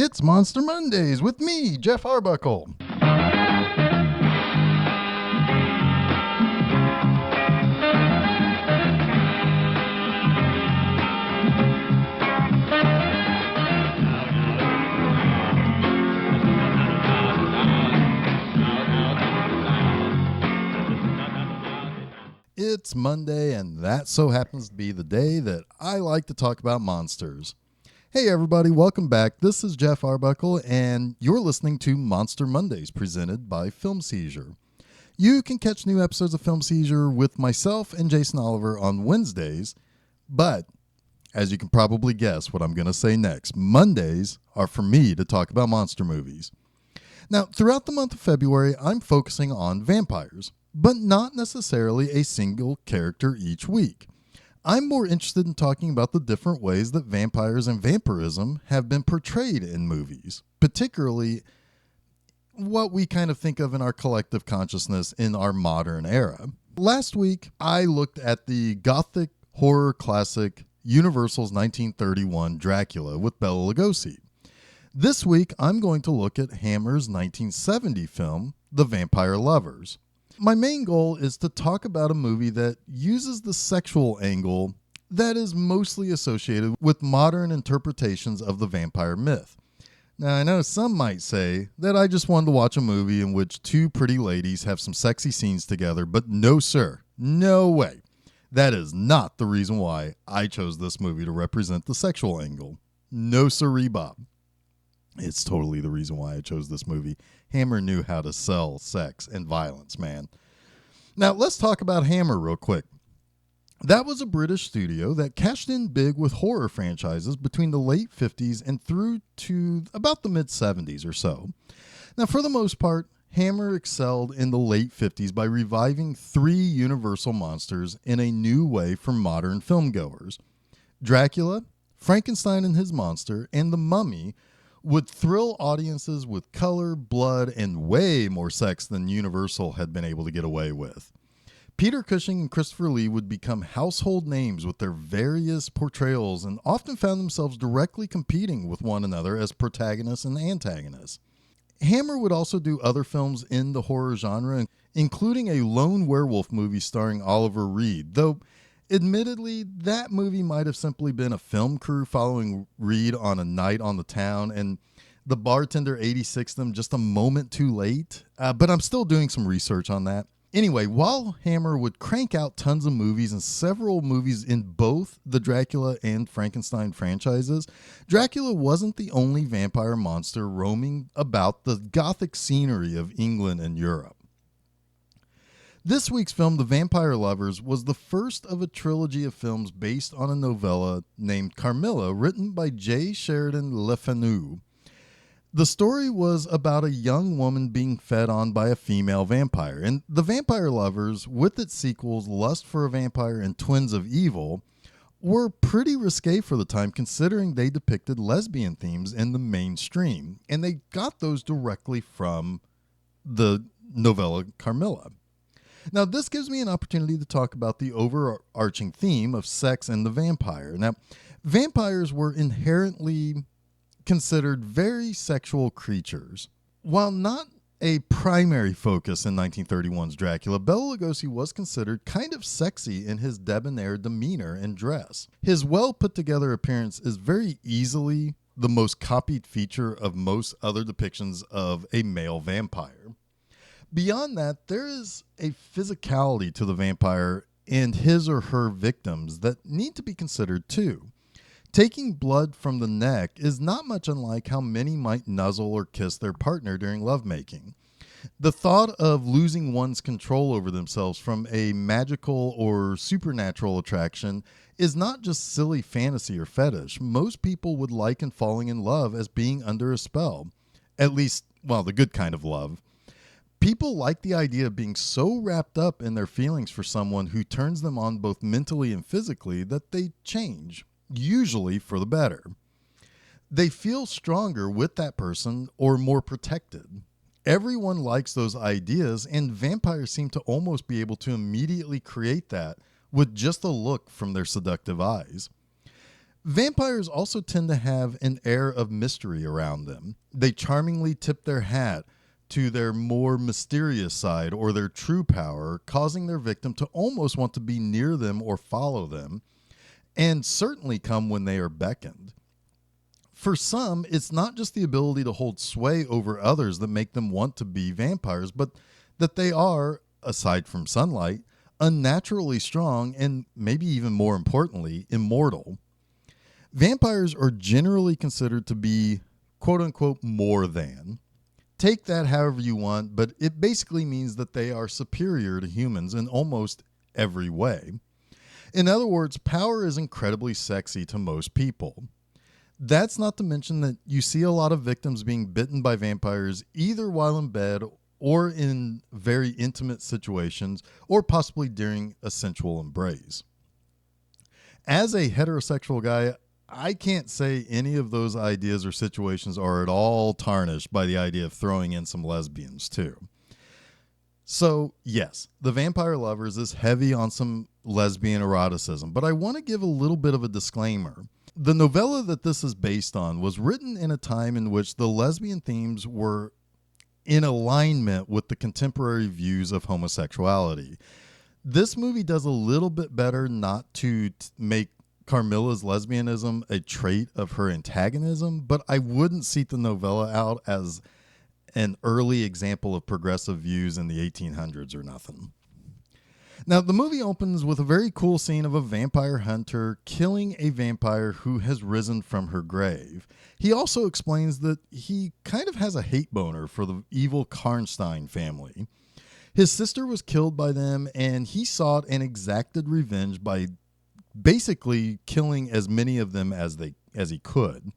It's Monster Mondays with me, Geoff Arbuckle. It's Monday, and that so happens to be the day that I like to talk about monsters. Hey everybody, welcome back. This is Geoff Arbuckle, and you're listening to Monster Mondays presented by Film Seizure. You can catch new episodes of Film Seizure with myself and Jason Oliver on Wednesdays, but as you can probably guess what I'm going to say next, Mondays are for me to talk about monster movies. Now, throughout the month of February, I'm focusing on vampires, but not necessarily a single character each week. I'm more interested in talking about the different ways that vampires and vampirism have been portrayed in movies, particularly what we kind of think of in our collective consciousness in our modern era. Last week, I looked at the gothic horror classic Universal's 1931 Dracula with Bela Lugosi. This week, I'm going to look at Hammer's 1970 film, The Vampire Lovers. My main goal is to talk about a movie that uses the sexual angle that is mostly associated with modern interpretations of the vampire myth. Now, I know some might say that I just wanted to watch a movie in which two pretty ladies have some sexy scenes together, but no sir, no way. That is not the reason why I chose this movie to represent the sexual angle. No sirree, Bob. It's totally the reason why I chose this movie. Hammer knew how to sell sex and violence, man. Now, let's talk about Hammer real quick. That was a British studio that cashed in big with horror franchises between the late 50s and through to about the mid-70s or so. Now, for the most part, Hammer excelled in the late 50s by reviving three Universal monsters in a new way for modern filmgoers. Dracula, Frankenstein and his monster, and the Mummy would thrill audiences with color, blood, and way more sex than Universal had been able to get away with. Peter Cushing and Christopher Lee would become household names with their various portrayals and often found themselves directly competing with one another as protagonists and antagonists. Hammer would also do other films in the horror genre, including a lone werewolf movie starring Oliver Reed, though admittedly, that movie might have simply been a film crew following Reed on a night on the town, and the bartender 86'd them just a moment too late. But I'm still doing some research on that. Anyway, while Hammer would crank out tons of movies and several movies in both the Dracula and Frankenstein franchises, Dracula wasn't the only vampire monster roaming about the gothic scenery of England and Europe. This week's film, The Vampire Lovers, was the first of a trilogy of films based on a novella named Carmilla, written by J. Sheridan Le Fanu. The story was about a young woman being fed on by a female vampire, and The Vampire Lovers, with its sequels Lust for a Vampire and Twins of Evil, were pretty risque for the time considering they depicted lesbian themes in the mainstream, and they got those directly from the novella Carmilla. Now, this gives me an opportunity to talk about the overarching theme of sex and the vampire. Now, vampires were inherently considered very sexual creatures. While not a primary focus in 1931's Dracula, Bela Lugosi was considered kind of sexy in his debonair demeanor and dress. His well-put-together appearance is very easily the most copied feature of most other depictions of a male vampire. Beyond that, there is a physicality to the vampire and his or her victims that need to be considered too. Taking blood from the neck is not much unlike how many might nuzzle or kiss their partner during lovemaking. The thought of losing one's control over themselves from a magical or supernatural attraction is not just silly fantasy or fetish. Most people would liken falling in love as being under a spell. At least, well, the good kind of love. People like the idea of being so wrapped up in their feelings for someone who turns them on both mentally and physically that they change, usually for the better. They feel stronger with that person or more protected. Everyone likes those ideas, and vampires seem to almost be able to immediately create that with just a look from their seductive eyes. Vampires also tend to have an air of mystery around them. They charmingly tip their hat to their more mysterious side or their true power, causing their victim to almost want to be near them or follow them, and certainly come when they are beckoned. For some, it's not just the ability to hold sway over others that make them want to be vampires, but that they are, aside from sunlight, unnaturally strong and maybe even more importantly, immortal. Vampires are generally considered to be quote unquote more than. Take that however you want, but it basically means that they are superior to humans in almost every way. In other words, power is incredibly sexy to most people. That's not to mention that you see a lot of victims being bitten by vampires either while in bed or in very intimate situations or possibly during a sensual embrace. As a heterosexual guy, I can't say any of those ideas or situations are at all tarnished by the idea of throwing in some lesbians too. So, yes, The Vampire Lovers is heavy on some lesbian eroticism, but I want to give a little bit of a disclaimer. The novella that this is based on was written in a time in which the lesbian themes were in alignment with the contemporary views of homosexuality. This movie does a little bit better not to make Carmilla's lesbianism a trait of her antagonism, but I wouldn't seat the novella out as an early example of progressive views in the 1800s or nothing. Now, the movie opens with a very cool scene of a vampire hunter killing a vampire who has risen from her grave. He also explains that he kind of has a hate boner for the evil Karnstein family. His sister was killed by them, and he sought and exacted revenge by basically killing as many of them as he could.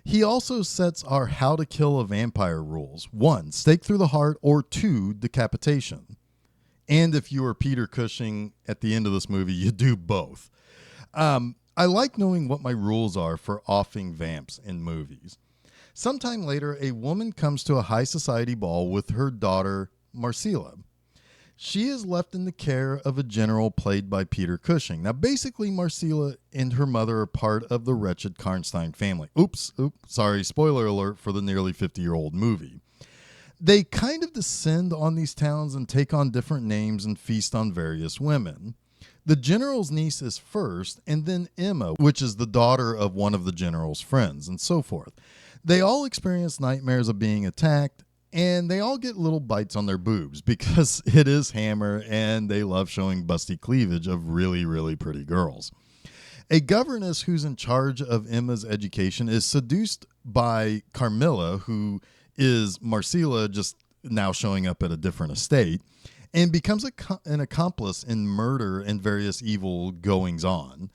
He also sets our how to kill a vampire rules. 1, stake through the heart, or 2, decapitation. And if you are Peter Cushing at the end of this movie, you do both. I like knowing what my rules are for offing vamps in movies. Sometime later, a woman comes to a high society ball with her daughter, Marcella. She is left in the care of a general played by Peter Cushing. Now, basically, Marcella and her mother are part of the wretched Karnstein family. Sorry, spoiler alert for the nearly 50-year-old movie. They kind of descend on these towns and take on different names and feast on various women. The general's niece is first, and then Emma, which is the daughter of one of the general's friends, and so forth. They all experience nightmares of being attacked, and they all get little bites on their boobs because it is Hammer and they love showing busty cleavage of really, really pretty girls. A governess who's in charge of Emma's education is seduced by Carmilla, who is Marcella just now showing up at a different estate, and becomes an accomplice in murder and various evil goings-on.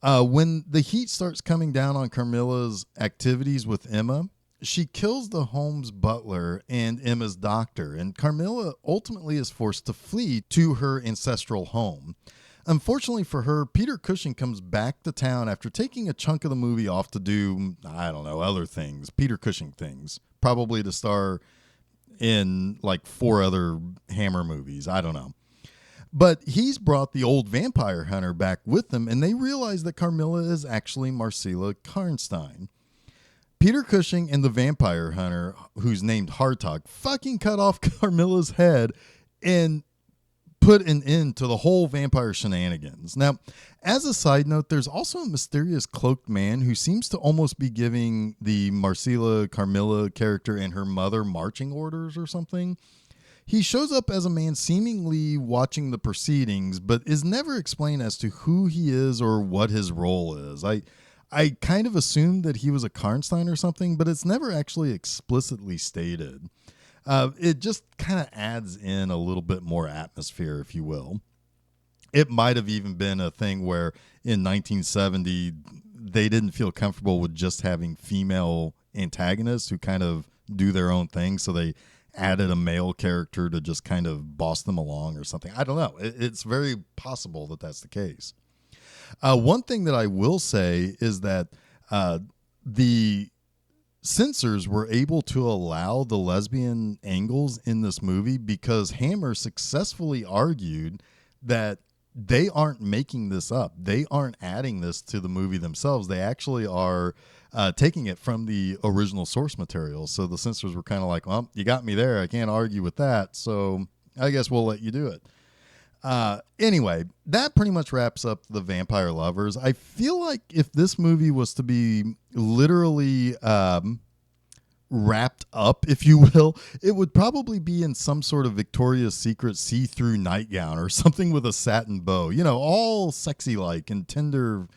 When the heat starts coming down on Carmilla's activities with Emma, she kills the home's butler and Emma's doctor, and Carmilla ultimately is forced to flee to her ancestral home. Unfortunately for her, Peter Cushing comes back to town after taking a chunk of the movie off to do, other things, Peter Cushing things, probably to star in like 4 other Hammer movies. I don't know. But he's brought the old vampire hunter back with him, and they realize that Carmilla is actually Marcella Karnstein. Peter Cushing and the vampire hunter, who's named Hartog, fucking cut off Carmilla's head and put an end to the whole vampire shenanigans. Now, as a side note, there's also a mysterious cloaked man who seems to almost be giving the Marcella Carmilla character and her mother marching orders or something. He shows up as a man seemingly watching the proceedings, but is never explained as to who he is or what his role is. I kind of assumed that he was a Karnstein or something, but it's never actually explicitly stated. It just kind of adds in a little bit more atmosphere, if you will. It might have even been a thing where in 1970, they didn't feel comfortable with just having female antagonists who kind of do their own thing, so they added a male character to just kind of boss them along or something. I don't know. It's very possible that that's the case. One thing that I will say is that the censors were able to allow the lesbian angles in this movie because Hammer successfully argued that they aren't making this up. They aren't adding this to the movie themselves. They actually are taking it from the original source material. So the censors were kind of like, well, you got me there. I can't argue with that. So I guess we'll let you do it. Anyway, that pretty much wraps up the Vampire Lovers. I feel like if this movie was to be literally wrapped up, if you will, it would probably be in some sort of Victoria's Secret see-through nightgown or something with a satin bow, all sexy like and tenderly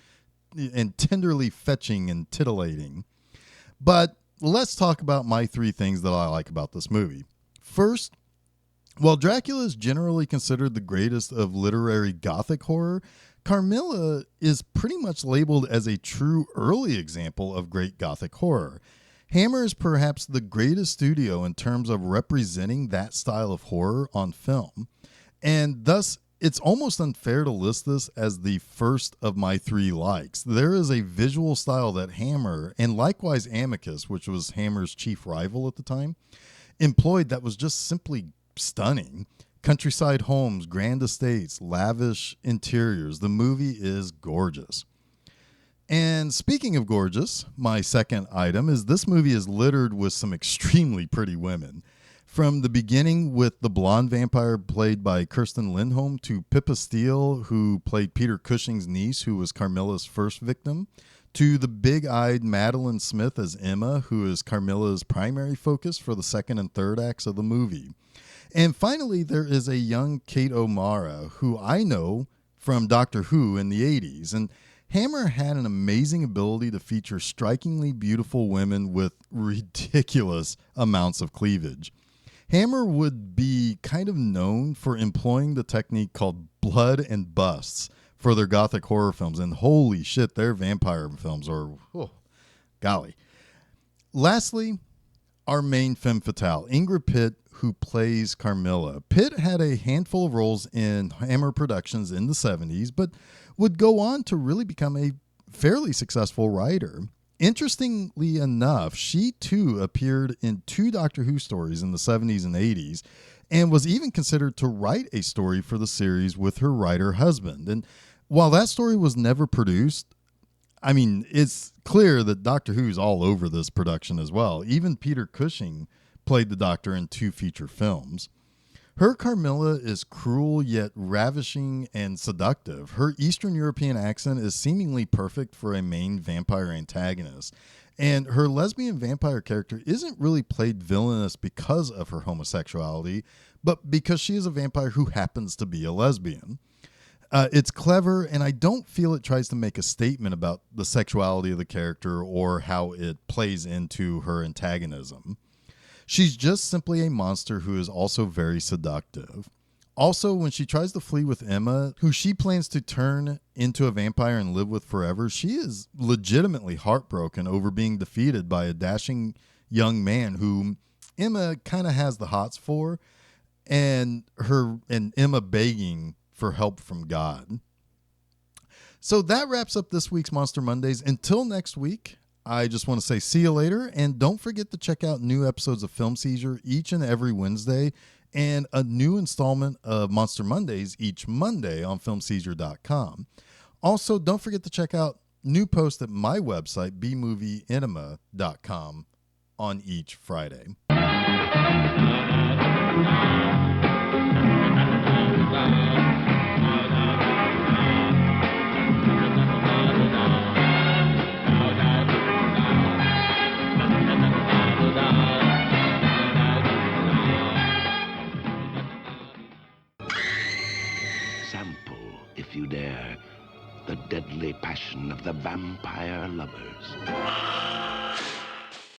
fetching and titillating. But let's talk about my 3 things that I like about this movie. First, while Dracula is generally considered the greatest of literary Gothic horror, Carmilla is pretty much labeled as a true early example of great Gothic horror. Hammer is perhaps the greatest studio in terms of representing that style of horror on film, and thus it's almost unfair to list this as the first of my 3 likes. There is a visual style that Hammer, and likewise Amicus, which was Hammer's chief rival at the time, employed that was just simply stunning. Countryside homes, grand estates, lavish interiors. The movie is gorgeous. And speaking of gorgeous, my second item is this movie is littered with some extremely pretty women. From the beginning with the blonde vampire played by Kirsten Lindholm to Pippa Steele, who played Peter Cushing's niece, who was Carmilla's first victim, to the big-eyed Madeline Smith as Emma, who is Carmilla's primary focus for the second and third acts of the movie. And finally, there is a young Kate O'Mara, who I know from Doctor Who in the 80s. And Hammer had an amazing ability to feature strikingly beautiful women with ridiculous amounts of cleavage. Hammer would be kind of known for employing the technique called blood and busts for their Gothic horror films. And holy shit, their vampire films are, golly. Lastly, our main femme fatale, Ingrid Pitt, who plays Carmilla. Pitt had a handful of roles in Hammer Productions in the 70s, but would go on to really become a fairly successful writer. Interestingly enough, she too appeared in 2 Doctor Who stories in the 70s and 80s, and was even considered to write a story for the series with her writer husband. And while that story was never produced, I mean, it's clear that Doctor Who's all over this production as well. Even Peter Cushing played the Doctor in 2 feature films. Her Carmilla is cruel yet ravishing and seductive. Her Eastern European accent is seemingly perfect for a main vampire antagonist. And her lesbian vampire character isn't really played villainous because of her homosexuality, but because she is a vampire who happens to be a lesbian. It's clever, and I don't feel it tries to make a statement about the sexuality of the character or how it plays into her antagonism. She's just simply a monster who is also very seductive. Also, when she tries to flee with Emma, who she plans to turn into a vampire and live with forever, she is legitimately heartbroken over being defeated by a dashing young man whom Emma kind of has the hots for, and Emma begging for help from God. So that wraps up this week's Monster Mondays. Until next week, I just want to say see you later, and don't forget to check out new episodes of Film Seizure each and every Wednesday, and a new installment of Monster Mondays each Monday on filmseizure.com. Also, don't forget to check out new posts at my website, bmovieenema.com, on each Friday. If you dare, the deadly passion of the vampire lovers.